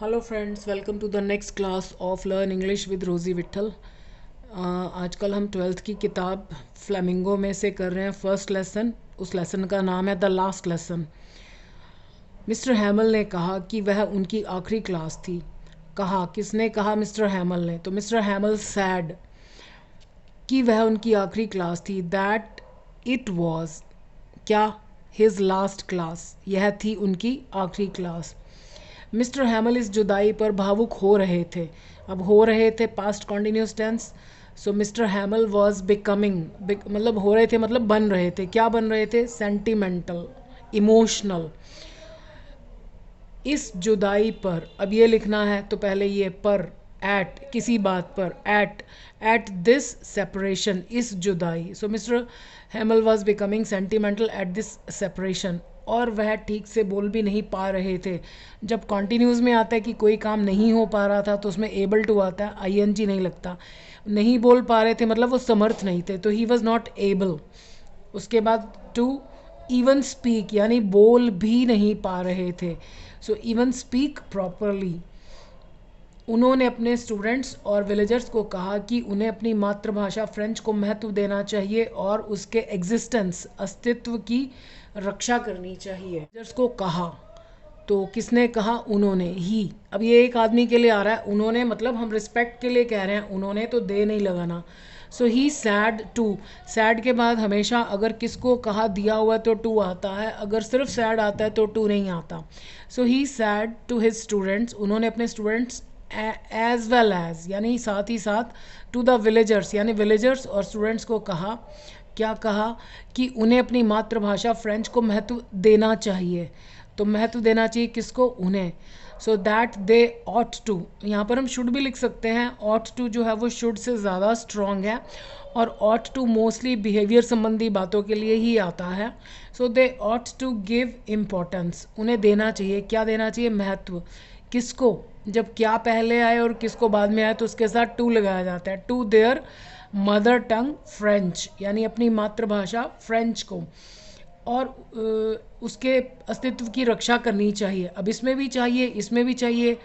Hello friends, welcome to the next class of learn English with Rosie Vitthal. आजकल हम twelfth की किताब flamingo में से कर रहे हैं फर्स्ट लेसन। उस लेसन का नाम है द लास्ट लेसन। मिस्टर हैमल ने कहा कि वह उनकी आखिरी क्लास थी। कहा, किसने कहा? मिस्टर हैमल ने। तो मिस्टर हैमल सैड कि वह उनकी आखिरी क्लास थी। दैट इट वॉज क्या? His last class. यह थी उनकी आखिरी क्लास। मिस्टर हैमल इस जुदाई पर भावुक हो रहे थे। अब हो रहे थे past continuous tense. So mister Hamel was becoming, मतलब हो रहे थे मतलब बन रहे थे। क्या बन रहे थे? Sentimental, emotional. इस जुदाई पर अब ये लिखना है तो पहले ये पर, एट, किसी बात पर, एट दिस सेपरेशन, इस जुदाई। So mister Hamel was becoming sentimental at this separation. और वह ठीक से बोल भी नहीं पा रहे थे। जब कॉन्टिन्यूज में आता है कि कोई काम नहीं हो पा रहा था तो उसमें एबल टू आता है, आईएनजी नहीं लगता। नहीं बोल पा रहे थे मतलब वो समर्थ नहीं थे, तो ही वॉज नॉट एबल। उसके बाद टू इवन स्पीक, यानी बोल भी नहीं पा रहे थे। So even speak properly. उन्होंने अपने स्टूडेंट्स और विलेजर्स को कहा कि उन्हें अपनी मातृभाषा फ्रेंच को महत्व देना चाहिए और उसके एग्जिस्टेंस, अस्तित्व की रक्षा करनी चाहिए। विलेजर्स को कहा, तो किसने कहा? उन्होंने, ही। अब ये एक आदमी के लिए आ रहा है उन्होंने, मतलब हम रिस्पेक्ट के लिए कह रहे हैं उन्होंने, तो दे नहीं लगाना। सो ही सैड टू। सैड के बाद हमेशा अगर किसको कहा दिया हुआ तो टू आता है, अगर सिर्फ सैड आता है तो टू नहीं आता। सो ही सैड टू हिज स्टूडेंट्स, उन्होंने अपने स्टूडेंट्स एज वेल एज, यानी साथ ही साथ, टू द विलेजर्स, यानी विलेजर्स और स्टूडेंट्स को कहा। क्या कहा? कि उन्हें अपनी मातृभाषा फ्रेंच को महत्व देना चाहिए। तो महत्व देना चाहिए किसको? उन्हें। So that they ought to, यहाँ पर हम शुड भी लिख सकते हैं। ऑट टू जो है वो शुड से ज़्यादा स्ट्रॉन्ग है, और ऑट टू मोस्टली बिहेवियर संबंधी बातों के लिए ही आता है। सो दे ऑट टू गिव इम्पोर्टेंस, उन्हें देना चाहिए। क्या देना चाहिए? महत्व। किसको? जब क्या पहले आए और किसको बाद में आए तो उसके साथ टू लगाया जाता है। To their mother tongue French, यानी अपनी मातृभाषा फ्रेंच को, और उसके अस्तित्व की रक्षा करनी चाहिए। अब इसमें भी चाहिए, इसमें भी चाहिए।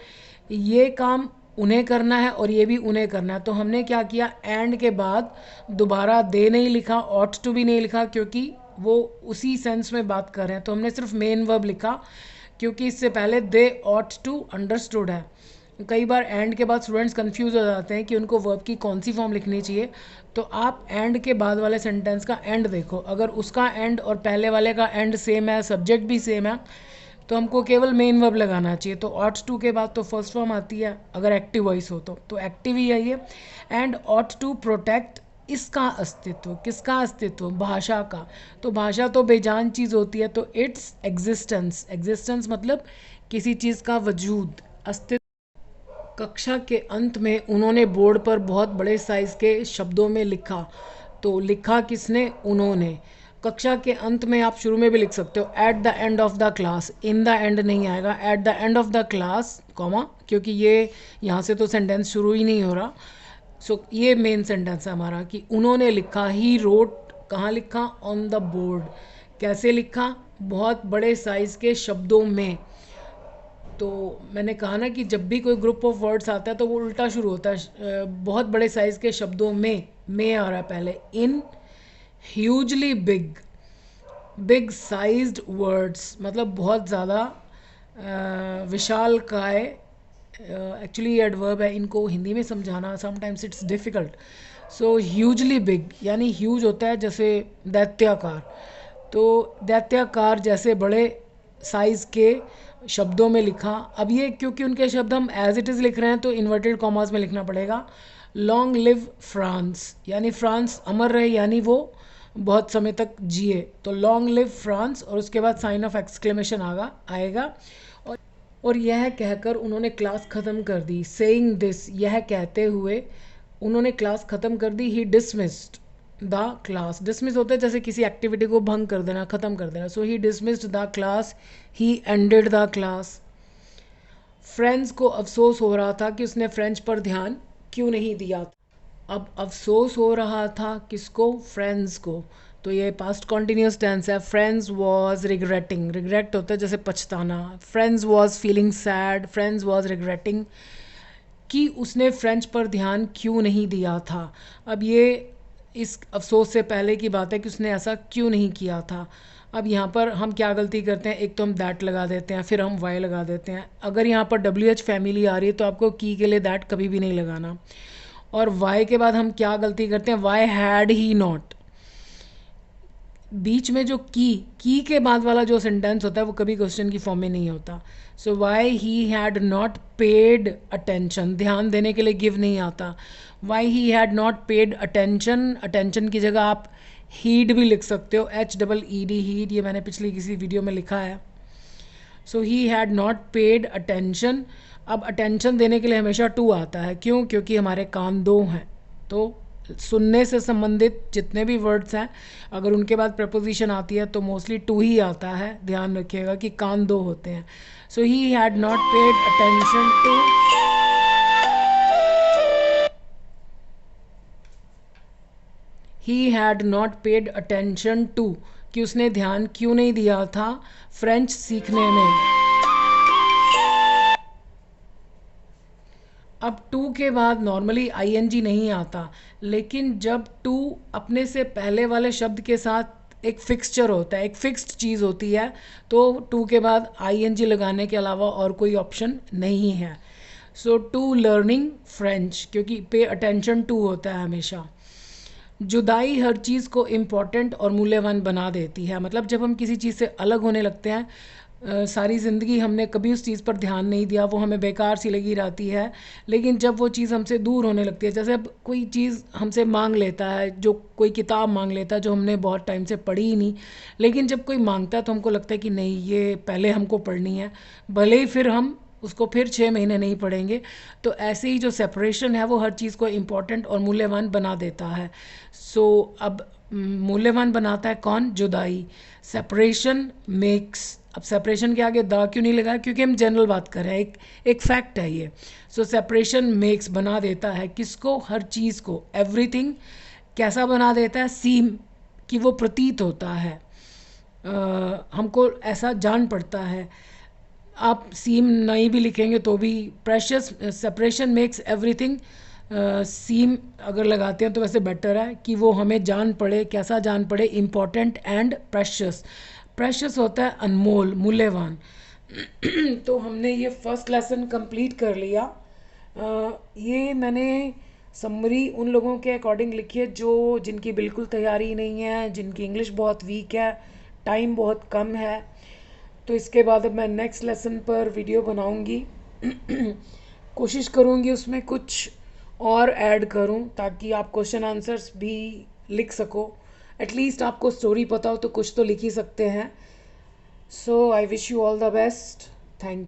ये काम उन्हें करना है और ये भी उन्हें करना है। तो हमने क्या किया? एंड के बाद दोबारा दे नहीं लिखा, ऑट टू भी नहीं लिखा, क्योंकि वो उसी सेंस में बात कर रहे हैं। तो हमने सिर्फ मेन वर्ब लिखा, क्योंकि इससे पहले दे ऑट टू अंडरस्टूड है। कई बार एंड के बाद स्टूडेंट्स कंफ्यूज हो जाते हैं कि उनको वर्ब की कौन सी फॉर्म लिखनी चाहिए। तो आप एंड के बाद वाले सेंटेंस का एंड देखो, अगर उसका एंड और पहले वाले का एंड सेम है, सब्जेक्ट भी सेम है, तो हमको केवल मेन वर्ब लगाना चाहिए। तो ऑट टू के बाद तो फर्स्ट फॉर्म आती है, अगर एक्टिव वॉइस हो तो एक्टिव ही है ये। एंड ऑट टू प्रोटेक्ट, इसका अस्तित्व। किसका अस्तित्व? भाषा का। तो भाषा तो बेजान चीज़ होती है, तो इट्स एग्जिस्टेंस। एग्जिस्टेंस मतलब किसी चीज़ का वजूद, अस्तित्व। कक्षा के अंत में उन्होंने बोर्ड पर बहुत बड़े साइज के शब्दों में लिखा। तो लिखा किसने? उन्होंने। कक्षा के अंत में आप शुरू में भी लिख सकते हो, at the end of the class. In the end नहीं आएगा, at the end of the class, comma, क्योंकि ये यहाँ से तो सेंटेंस शुरू ही नहीं हो रहा। सो ये मेन सेंटेंस है हमारा कि उन्होंने लिखा। ही रोट, कहाँ लिखा? On the board. कैसे लिखा? बहुत बड़े साइज के शब्दों में। तो मैंने कहा ना कि जब भी कोई ग्रुप ऑफ वर्ड्स आता है तो वो उल्टा शुरू होता है। बहुत बड़े साइज़ के शब्दों में आ रहा है पहले। In hugely big, big sized words मतलब बहुत ज़्यादा विशाल काय। एक्चुअली ये एडवर्ब है, इनको हिंदी में समझाना sometimes it's difficult. So hugely big, यानी ह्यूज होता है जैसे दैत्याकार, तो दैत्याकार जैसे बड़े साइज़ के शब्दों में लिखा। अब ये क्योंकि उनके शब्द हम एज इट इज़ लिख रहे हैं तो इन्वर्टेड कॉमास में लिखना पड़ेगा। लॉन्ग लिव फ्रांस, यानी फ्रांस अमर रहे, यानी वो बहुत समय तक जिए। तो लॉन्ग लिव फ्रांस, और उसके बाद साइन ऑफ एक्सक्लेमेशन आएगा। और यह कहकर उन्होंने क्लास ख़त्म कर दी। सेइंग दिस, यह कहते हुए उन्होंने क्लास ख़त्म कर दी। ही डिसमिस्ड द क्लास। डिसमिस होता है जैसे किसी एक्टिविटी को भंग कर देना, ख़त्म कर देना। So he dismissed the class, he ended the class. Friends को अफसोस हो रहा था कि उसने फ्रेंच पर ध्यान क्यों नहीं दिया। अब अफसोस हो रहा था किसको? फ्रेंड्स को। तो ये पास्ट कॉन्टिन्यूस टेंस है. फ्रेंड्स वॉज रिग्रेटिंग, रिग्रेट होता है जैसे पछताना. Friends was feeling sad, friends was regretting कि उसने फ्रेंच पर ध्यान क्यों नहीं दिया था. अब ये इस अफसोस से पहले की बात है कि उसने ऐसा क्यों नहीं किया था. अब यहाँ पर हम क्या गलती करते हैं, एक तो हम दैट लगा देते हैं, फिर हम वाई लगा देते हैं. अगर यहाँ पर डब्ल्यू एच फैमिली आ रही है तो आपको की के लिए दैट कभी भी नहीं लगाना. और वाई के बाद हम क्या गलती करते हैं, वाई हैड ही नॉट. बीच में जो की के बाद वाला जो सेंटेंस होता है वो कभी क्वेश्चन की फॉर्म में नहीं होता. So why he had not paid attention, ध्यान देने के लिए गिव नहीं आता. Why he had not paid attention, attention की जगह आप हीड भी लिख सकते हो, HEED, हीड. ये मैंने पिछली किसी वीडियो में लिखा है. So he had not paid attention. अब अटेंशन देने के लिए हमेशा टू आता है. क्यों? क्योंकि हमारे कान दो हैं. तो सुनने से संबंधित जितने भी वर्ड्स हैं अगर उनके बाद प्रपोजिशन आती है तो मोस्टली टू ही आता है. ध्यान रखिएगा कि कान दो होते हैं. So he had not paid attention to, he had not paid attention to कि उसने ध्यान क्यों नहीं दिया था फ्रेंच सीखने में. अब टू के बाद नॉर्मली आईएनजी नहीं आता, लेकिन जब टू अपने से पहले वाले शब्द के साथ एक फिक्सचर होता है, एक फिक्स्ड चीज़ होती है, तो टू के बाद आईएनजी लगाने के अलावा और कोई ऑप्शन नहीं है. सो टू लर्निंग फ्रेंच, क्योंकि पे अटेंशन टू होता है हमेशा. जुदाई हर चीज़ को इम्पॉर्टेंट और मूल्यवान बना देती है. मतलब जब हम किसी चीज़ से अलग होने लगते हैं, सारी ज़िंदगी हमने कभी उस चीज़ पर ध्यान नहीं दिया, वो हमें बेकार सी लगी रहती है. लेकिन जब वो चीज़ हमसे दूर होने लगती है, जैसे अब कोई चीज़ हमसे मांग लेता है, जो कोई किताब मांग लेता है जो हमने बहुत टाइम से पढ़ी ही नहीं, लेकिन जब कोई मांगता है तो हमको लगता है कि नहीं ये पहले हमको पढ़नी है, भले ही फिर हम उसको फिर 6 महीने नहीं पढ़ेंगे. तो ऐसे ही जो सेपरेशन है वो हर चीज़ को इम्पोर्टेंट और मूल्यवान बना देता है. सो अब मूल्यवान बनाता है कौन? जुदाई. Separation makes. अब सेपरेशन के आगे द क्यों नहीं लगा? क्योंकि हम जनरल बात कर रहे हैं, एक फैक्ट है ये. सो सेपरेशन मेक्स बना देता है किसको? हर चीज़ को. एवरीथिंग कैसा बना देता है? सीम, कि वो प्रतीत होता है, हमको ऐसा जान पड़ता है. आप सीम नहीं भी लिखेंगे तो भी प्रेशियस. सेपरेशन मेक्स एवरीथिंग सीम अगर लगाते हैं तो वैसे बेटर है कि वो हमें जान पड़े. कैसा जान पड़े? Important and precious. प्रेशियस होता है अनमोल, मूल्यवान. तो हमने ये फर्स्ट लेसन कंप्लीट कर लिया. ये मैंने समरी उन लोगों के अकॉर्डिंग लिखी है जो जिनकी बिल्कुल तैयारी नहीं है, जिनकी इंग्लिश बहुत वीक है, टाइम बहुत कम है. तो इसके बाद अब मैं नेक्स्ट लेसन पर वीडियो बनाऊंगी. कोशिश करूंगी उसमें कुछ और ऐड करूं ताकि आप क्वेश्चन आंसर्स भी लिख सको. एटलीस्ट आपको स्टोरी पता हो तो कुछ तो लिख ही सकते हैं. So I wish you all the best. Thank